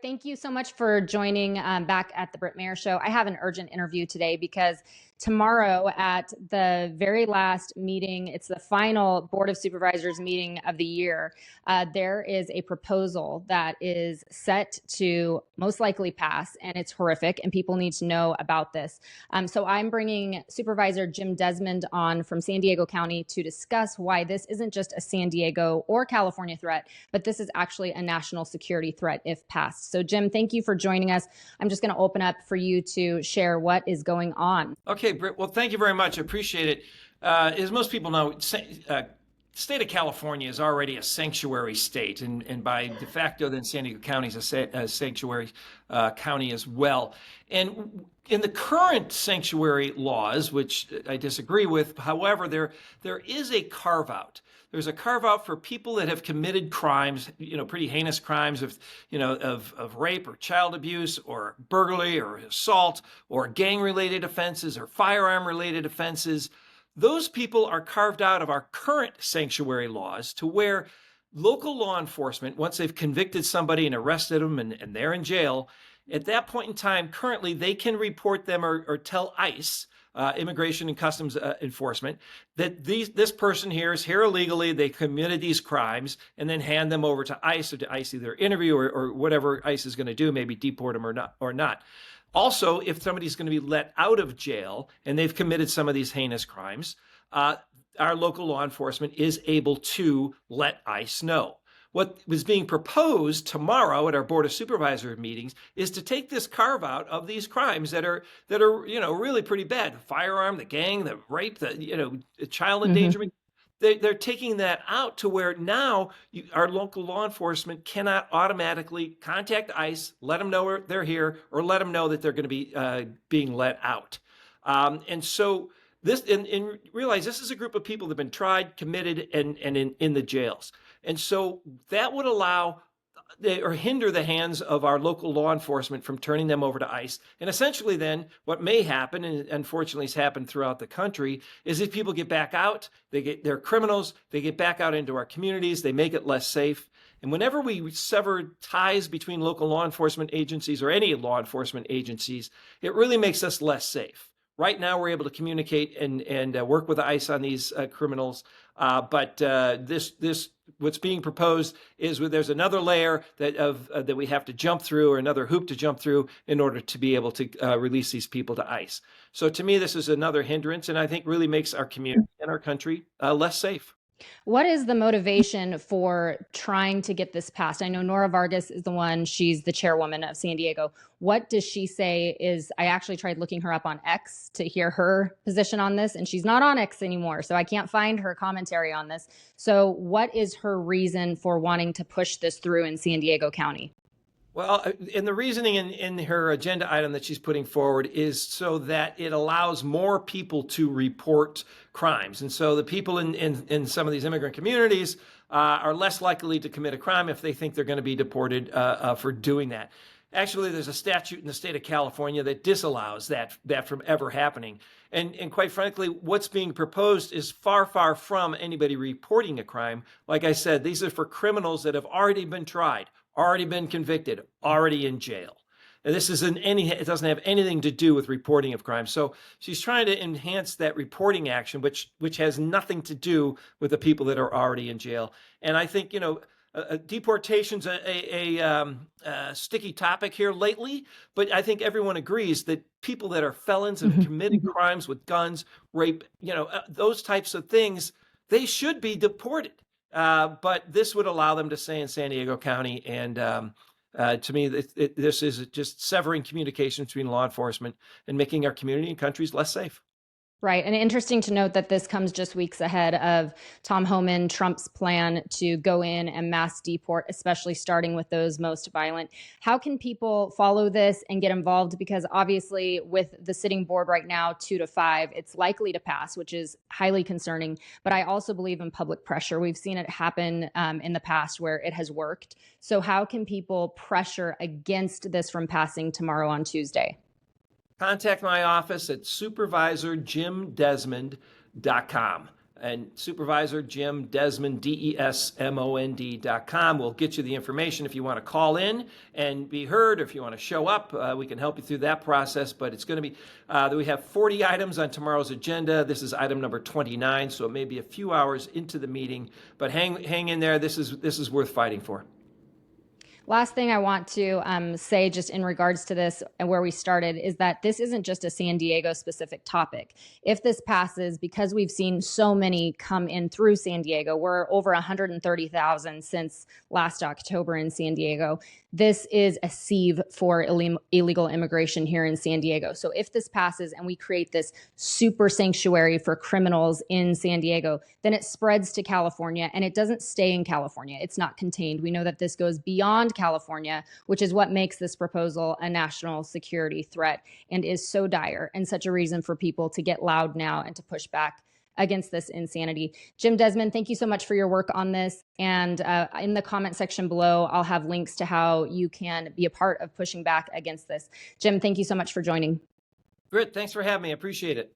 Thank you so much for joining back at the Britt Mayer Show. I have an urgent interview today because tomorrow at the very last meeting, it's the final Board of Supervisors meeting of the year, there is a proposal that is set to most likely pass, and it's horrific, and people need to know about this. So I'm bringing Supervisor Jim Desmond on from San Diego County to discuss why this isn't just a San Diego or California threat, but this is actually a national security threat if passed. So Jim, thank you for joining us. I'm just going to open up for you to share what is going on. Okay, Britt. Well, thank you very much. I appreciate it. As most people know, state of California is already a sanctuary state, and by de facto, then San Diego County is a sanctuary county as well. And in the current sanctuary laws, which I disagree with, however, there is a carve out. There's a carve out for people that have committed crimes, pretty heinous crimes of rape or child abuse or burglary or assault or gang related offenses or firearm related offenses. Those people are carved out of our current sanctuary laws to where local law enforcement, once they've convicted somebody and arrested them and they're in jail, at that point in time, currently, they can report them or tell ICE, Immigration and Customs Enforcement, that this person here is here illegally, they committed these crimes, and then hand them over to ICE, or to ICE either interview or whatever ICE is going to do, maybe deport them or not. Also, if somebody's going to be let out of jail and they've committed some of these heinous crimes, our local law enforcement is able to let ICE know. What was being proposed tomorrow at our Board of Supervisors meetings is to take this carve out of these crimes that are really pretty bad. The firearm, the gang, the rape, the child endangerment. They're taking that out to where now our local law enforcement cannot automatically contact ICE, let them know they're here, or let them know that they're going to be being let out. And so this, and realize this is a group of people that have been tried, committed, and in the jails. And so that would allow or hinder the hands of our local law enforcement from turning them over to ICE. And essentially then what may happen, and unfortunately has happened throughout the country, is if people get back out, they're criminals, they get back out into our communities, they make it less safe. And whenever we sever ties between local law enforcement agencies or any law enforcement agencies, it really makes us less safe. Right now, we're able to communicate and work with ICE on these criminals, but this what's being proposed is there's another layer that we have to jump through, or another hoop to jump through, in order to be able to release these people to ICE. So to me, this is another hindrance, and I think really makes our community and our country less safe. What is the motivation for trying to get this passed? I know Nora Vargas is the one, she's the chairwoman of San Diego. What does she say I actually tried looking her up on X to hear her position on this, and she's not on X anymore, so I can't find her commentary on this. So what is her reason for wanting to push this through in San Diego County? Well, and the reasoning in her agenda item that she's putting forward is so that it allows more people to report crimes. And so the people in some of these immigrant communities are less likely to commit a crime if they think they're going to be deported for doing that. Actually, there's a statute in the state of California that disallows that from ever happening. And quite frankly, what's being proposed is far, far from anybody reporting a crime. Like I said, these are for criminals that have already been tried, already been convicted, already in jail. And this it doesn't have anything to do with reporting of crime. So she's trying to enhance that reporting action, which has nothing to do with the people that are already in jail. And I think, deportation's a sticky topic here lately, but I think everyone agrees that people that are felons and have committed crimes with guns, rape, those types of things, they should be deported. But this would allow them to stay in San Diego County. And to me, this is just severing communication between law enforcement and making our community and countries less safe. Right. And interesting to note that this comes just weeks ahead of Tom Homan, Trump's plan to go in and mass deport, especially starting with those most violent. How can people follow this and get involved? Because obviously with the sitting board right now, 2-5, it's likely to pass, which is highly concerning. But I also believe in public pressure. We've seen it happen in the past where it has worked. So how can people pressure against this from passing tomorrow on Tuesday? Contact my office at supervisorjimdesmond.com. And Supervisor Jim Desmond, DESMOND.com will get you the information if you want to call in and be heard, or if you want to show up. We can help you through that process, but it's going to be, we have 40 items on tomorrow's agenda. This is item number 29, so it may be a few hours into the meeting, but hang in there. This is worth fighting for. Last thing I want to say just in regards to this and where we started is that this isn't just a San Diego specific topic. If this passes, because we've seen so many come in through San Diego, we're over 130,000 since last October in San Diego. This is a sieve for illegal immigration here in San Diego. So if this passes and we create this super sanctuary for criminals in San Diego, then it spreads to California, and it doesn't stay in California. It's not contained. We know that this goes beyond California, which is what makes this proposal a national security threat and is so dire and such a reason for people to get loud now and to push back against this insanity. Jim Desmond, thank you so much for your work on this. And in the comment section below, I'll have links to how you can be a part of pushing back against this. Jim, thank you so much for joining. Britt, thanks for having me. I appreciate it.